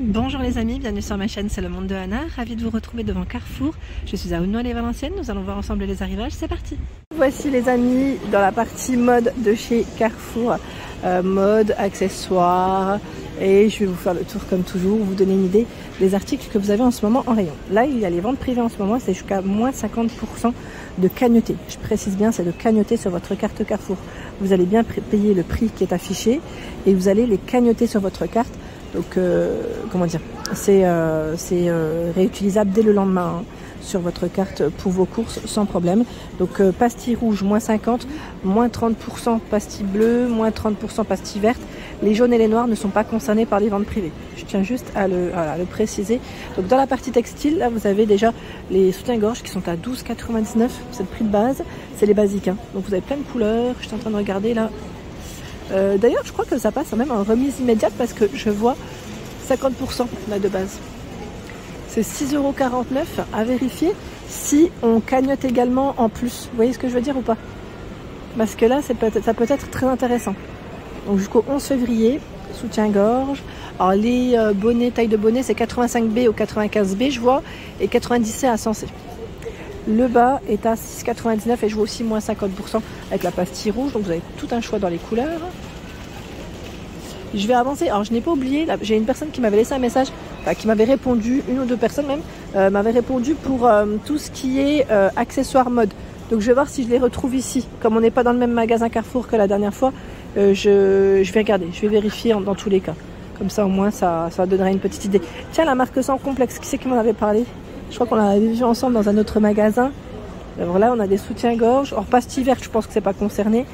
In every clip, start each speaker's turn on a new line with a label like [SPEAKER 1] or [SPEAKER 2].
[SPEAKER 1] Bonjour les amis, bienvenue sur ma chaîne, c'est le monde de Anna, ravie de vous retrouver devant Carrefour. Je suis à Aulnoy-les-Valenciennes, nous allons voir ensemble les arrivages, c'est parti. Voici les amis dans la partie mode de chez Carrefour, mode, accessoires, et je vais vous faire le tour comme toujours, vous donner une idée des articles que vous avez en ce moment en rayon. Là il y a les ventes privées en ce moment, c'est jusqu'à moins 50% de cagnoté. Je précise bien, c'est de cagnoté sur votre carte Carrefour. Vous allez bien payer le prix qui est affiché et vous allez les cagnoter sur votre carte. Donc, comment dire, c'est réutilisable dès le lendemain hein, sur votre carte pour vos courses sans problème. Donc, pastille rouge, moins 50, moins 30% pastille bleue, moins 30% pastille verte. Les jaunes et les noirs ne sont pas concernés par les ventes privées. Je tiens juste à le préciser. Donc, dans la partie textile, là, vous avez déjà les soutiens-gorge qui sont à 12,99. C'est le prix de base. C'est les basiques. Hein. Donc, vous avez plein de couleurs. Je suis en train de regarder là. D'ailleurs, je crois que ça passe même en remise immédiate parce que je vois 50% là de base. C'est 6,49 € à vérifier si on cagnotte également en plus. Vous voyez ce que je veux dire ou pas? Parce que là, ça peut être très intéressant. Donc jusqu'au 11 février, soutien-gorge. Alors les bonnets, taille de bonnet, c'est 85B ou 95B, je vois, et 90C à 100C. Le bas est à 6,99 et je vois aussi moins 50% avec la pastille rouge. Donc vous avez tout un choix dans les couleurs. Je vais avancer. Alors je n'ai pas oublié, j'ai une personne qui m'avait laissé un message, enfin, qui m'avait répondu, une ou deux personnes même, m'avaient répondu pour tout ce qui est accessoires mode. Donc je vais voir si je les retrouve ici. Comme on n'est pas dans le même magasin Carrefour que la dernière fois, je vais regarder, je vais vérifier dans tous les cas. Comme ça au moins ça donnera une petite idée. Tiens, la marque Sans Complexe, qui c'est qui m'en avait parlé? Je crois qu'on l'avait vu ensemble dans un autre magasin. Alors là, on a des soutiens-gorge. Or, pastille verte, je pense que c'est pas concerné.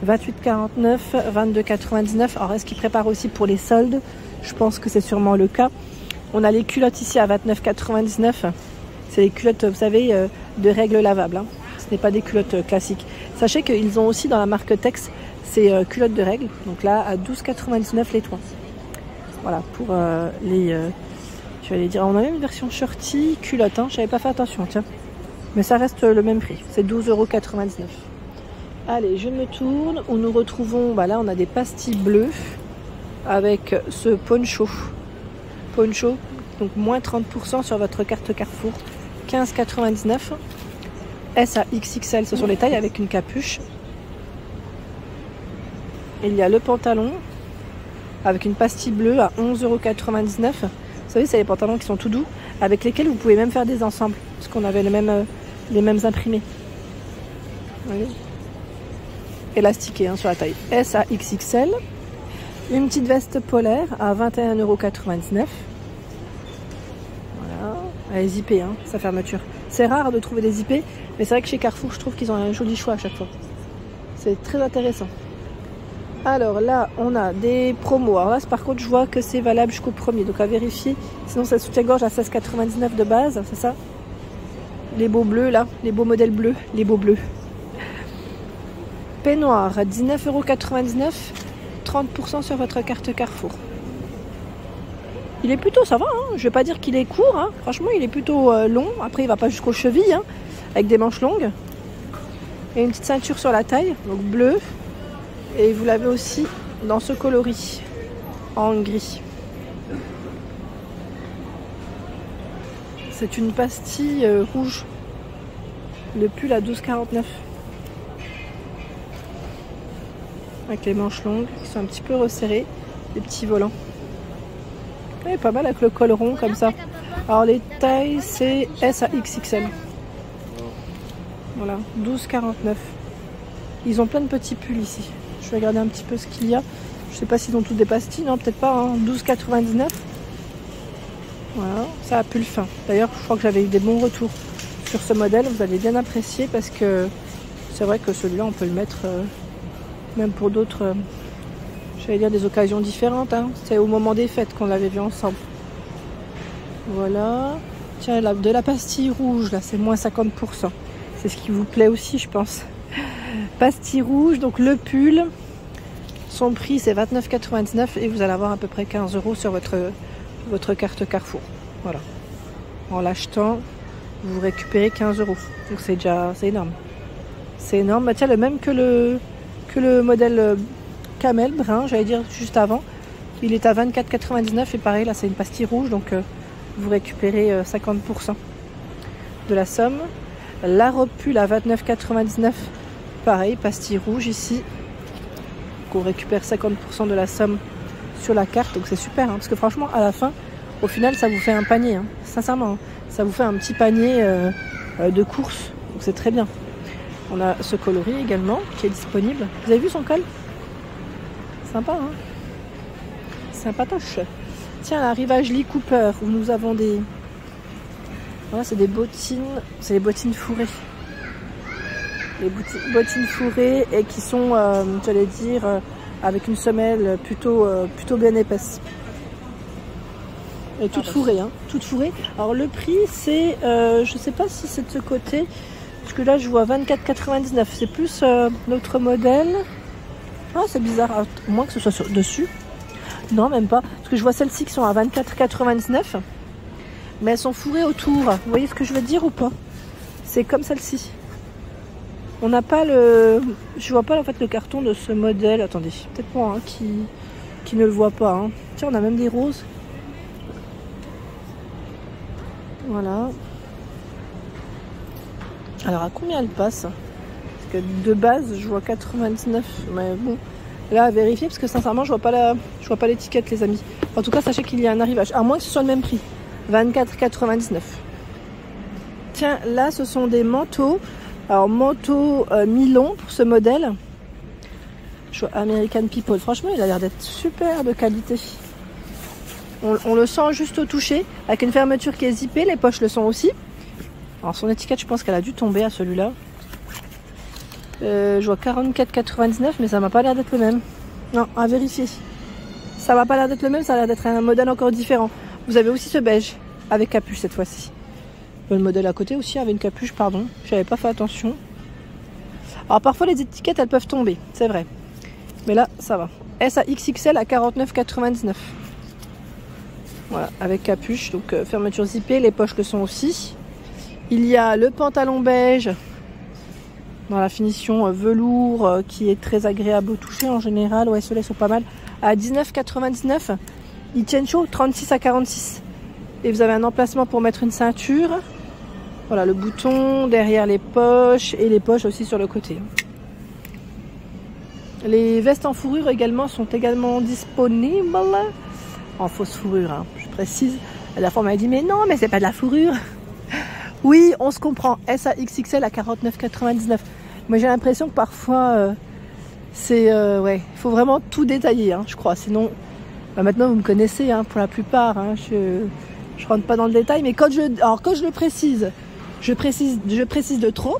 [SPEAKER 1] 28,49, 22,99. Alors, est-ce qu'ils préparent aussi pour les soldes? Je pense que c'est sûrement le cas. On a les culottes ici à 29,99. C'est les culottes, vous savez, de règles lavables. Hein. Ce n'est pas des culottes classiques. Sachez qu'ils ont aussi dans la marque Tex ces culottes de règles. Donc là, à 12,99 les trois. Voilà, pour les... je vais aller dire, on a même une version shorty culotte, hein, j'avais pas fait attention, tiens. Mais ça reste le même prix, c'est 12,99 €. Allez, je me tourne, où nous retrouvons, bah là on a des pastilles bleues avec ce poncho. Poncho, donc moins 30% sur votre carte Carrefour, 15,99 €. S à XXL, ce sont les tailles avec une capuche. Il y a le pantalon avec une pastille bleue à 11,99 €. Vous savez, c'est les pantalons qui sont tout doux, avec lesquels vous pouvez même faire des ensembles, parce qu'on avait les mêmes imprimés. Voyez, élastiqués hein, sur la taille S à XXL. Une petite veste polaire à 21,99 €. Voilà, elle est zippée, hein, sa fermeture. C'est rare de trouver des zippés, mais c'est vrai que chez Carrefour, je trouve qu'ils ont un joli choix à chaque fois. C'est très intéressant. Alors là, on a des promos. Alors là, par contre, je vois que c'est valable jusqu'au 1er. Donc à vérifier. Sinon, ça soutient-gorge à 16,99 € de base. C'est ça? Les beaux bleus, là. Les beaux modèles bleus. Les beaux bleus. Peignoir à 19,99 €. 30% sur votre carte Carrefour. Il est plutôt, ça va. Hein, je vais pas dire qu'il est court. Hein. Franchement, il est plutôt long. Après, il va pas jusqu'aux chevilles. Hein, avec des manches longues. Et une petite ceinture sur la taille. Donc bleu. Et vous l'avez aussi dans ce coloris, en gris. C'est une pastille rouge. Le pull à 12,49 €. Avec les manches longues, qui sont un petit peu resserrées. Les petits volants. Et pas mal avec le col rond comme ça. Alors les tailles, c'est S à XXL. Voilà, 12,49 €. Ils ont plein de petits pulls ici. Je vais regarder un petit peu ce qu'il y a. Je sais pas s'ils ont tous des pastilles. Non, peut-être pas. Hein. 12,99 €. Voilà, ça a pull fin. D'ailleurs, je crois que j'avais eu des bons retours sur ce modèle. Vous allez bien apprécier parce que c'est vrai que celui-là, on peut le mettre même pour d'autres, j'allais dire des occasions différentes. Hein. C'est au moment des fêtes qu'on l'avait vu ensemble. Voilà. Tiens, de la pastille rouge, là, c'est moins 50%. C'est ce qui vous plaît aussi, je pense. Pastille rouge, donc le pull, son prix c'est 29,99 € et vous allez avoir à peu près 15 € sur votre carte Carrefour. Voilà. En l'achetant, vous récupérez 15 €. Donc c'est énorme. C'est énorme. Bah, tiens, le même que le modèle camel brun, j'allais dire juste avant. Il est à 24,99 et pareil, là c'est une pastille rouge, donc vous récupérez 50% de la somme. La robe pull à 29,99, pareil, pastille rouge ici. On récupère 50% de la somme sur la carte, donc c'est super, hein, parce que franchement à la fin, au final ça vous fait un panier, hein, sincèrement, hein, ça vous fait un petit panier de courses, donc c'est très bien. On a ce coloris également qui est disponible. Vous avez vu son col? Sympa, hein? Sympatoche. Tiens, l'arrivage Lee Cooper où nous avons des... Voilà, c'est des bottines, c'est les bottines fourrées. Les bottines fourrées et qui sont, j'allais dire, avec une semelle plutôt bien épaisse. Et toute fourrée, hein, toute fourrée. Alors le prix c'est, je sais pas si c'est de ce côté, parce que là je vois 24,99. C'est plus notre modèle. Ah c'est bizarre, à moins que ce soit dessus. Non même pas, parce que je vois celles-ci qui sont à 24,99. Mais elles sont fourrées autour. Vous voyez ce que je veux dire ou pas? C'est comme celle-ci. On n'a pas le... Je vois pas en fait le carton de ce modèle. Attendez, peut-être moi hein, qui ne le voit pas. Hein. Tiens, on a même des roses. Voilà. Alors à combien elle passe? Parce que de base je vois 99. Mais bon, là à vérifier parce que sincèrement je vois pas l'étiquette les amis. En tout cas sachez qu'il y a un arrivage. À moins que ce soit le même prix. 24,99. Tiens, là ce sont des manteaux. Alors manteau mi-long pour ce modèle. Je vois American People. Franchement il a l'air d'être super de qualité. On le sent juste au toucher. Avec une fermeture qui est zippée. Les poches le sont aussi. Alors son étiquette je pense qu'elle a dû tomber à celui-là. Je vois 44,99 mais ça m'a pas l'air d'être le même. Non, à vérifier. Ça m'a pas l'air d'être le même. Ça a l'air d'être un modèle encore différent. Vous avez aussi ce beige avec capuche cette fois-ci. Le modèle à côté aussi avait une capuche, pardon. J'avais pas fait attention. Alors parfois les étiquettes elles peuvent tomber, c'est vrai. Mais là ça va. S à XXL à 49,99. Voilà, avec capuche, donc fermeture zippée, les poches le sont aussi. Il y a le pantalon beige dans la finition velours qui est très agréable au toucher en général. Ouais, ceux-là sont pas mal. À 19,99. Ils tiennent chaud, 36 à 46. Et vous avez un emplacement pour mettre une ceinture. Voilà, le bouton derrière les poches et les poches aussi sur le côté. Les vestes en fourrure également sont également disponibles. En fausse fourrure, hein, je précise. La fois, on m'a dit, mais non, mais c'est pas de la fourrure. Oui, on se comprend. S à XXL à 49,99. Moi, j'ai l'impression que parfois, c'est... ouais, il faut vraiment tout détailler, hein, je crois. Sinon, bah, maintenant, vous me connaissez, hein, pour la plupart. Hein, je rentre pas dans le détail. Mais quand je le précise, je précise de trop.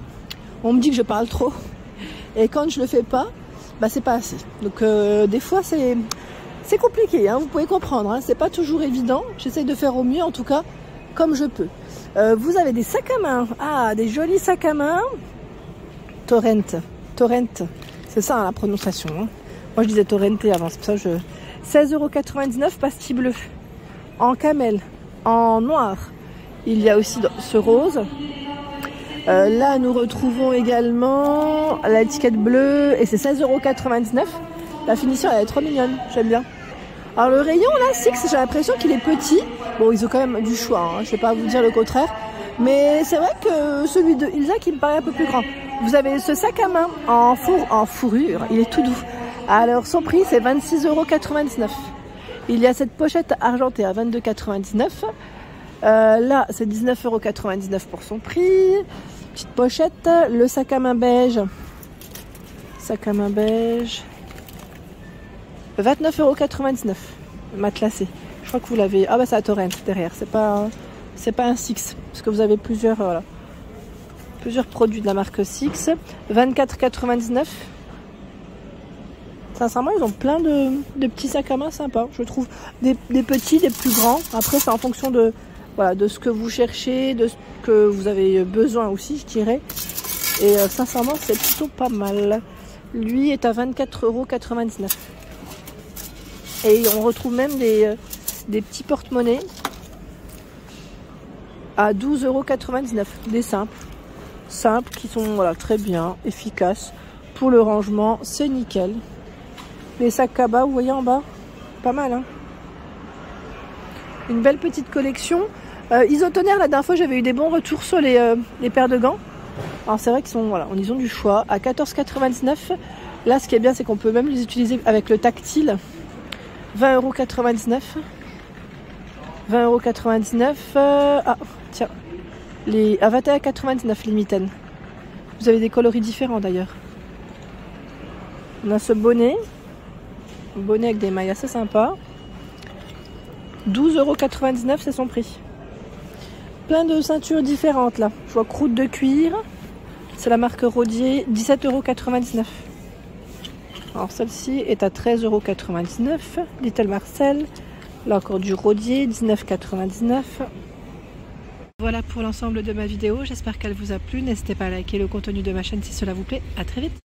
[SPEAKER 1] On me dit que je parle trop. Et quand je le fais pas, bah, c'est pas assez. Donc, des fois, c'est compliqué, hein, vous pouvez comprendre, hein, c'est pas toujours évident. J'essaye de faire au mieux, en tout cas, comme je peux. Vous avez des sacs à main. Ah, des jolis sacs à main. Torrent, c'est ça hein, la prononciation. Hein. Moi, je disais Torrente avant, c'est pour ça que je... 16,99 €, pastille bleue. En camel, en noir. Il y a aussi ce rose. Là, nous retrouvons également l'étiquette bleue et c'est 16,99 €. La finition, elle est trop mignonne, j'aime bien. Alors le rayon là, Six, j'ai l'impression qu'il est petit. Bon, ils ont quand même du choix, hein. Je vais pas vous dire le contraire. Mais c'est vrai que celui de Ilza qui me paraît un peu plus grand. Vous avez ce sac à main en fourrure, il est tout doux. Alors son prix c'est 26,99 €. Il y a cette pochette argentée à 22,99 €. Là c'est 19,99 € pour son prix. Petite pochette, le sac à main beige. Sac à main beige. 29,99 €, matelassé. Je crois que vous l'avez. Ah bah c'est à Torrent derrière, c'est pas un Six, parce que vous avez plusieurs produits de la marque Six. 24,99 €. Sincèrement, ils ont plein de petits sacs à main sympas, je trouve. Des petits, des plus grands. Après, c'est en fonction de ce que vous cherchez, de ce que vous avez besoin aussi, je dirais. Et sincèrement, c'est plutôt pas mal. Lui est à 24,99 €. Et on retrouve même des petits porte-monnaies à 12,99 €. Des simples qui sont très bien, efficaces. Pour le rangement, c'est nickel. Les sacs cabas, vous voyez en bas, pas mal, hein. Une belle petite collection. Isotonnerre, la dernière fois j'avais eu des bons retours sur les paires de gants. Alors c'est vrai qu'ils sont, voilà, ils ont du choix. À 14,99 €. Là ce qui est bien c'est qu'on peut même les utiliser avec le tactile. 20,99 €. 20,99 €. Ah tiens, les à 21,99 € les mitaines. Vous avez des coloris différents d'ailleurs. On a ce bonnet. Un bonnet avec des mailles assez sympas. 12,99 € c'est son prix. Plein de ceintures différentes là. Je vois croûte de cuir. C'est la marque Rodier, 17,99 €. Alors celle-ci est à 13,99 €. Little Marcel. Là encore du Rodier, 19,99 €. Voilà pour l'ensemble de ma vidéo. J'espère qu'elle vous a plu. N'hésitez pas à liker le contenu de ma chaîne si cela vous plaît. À très vite.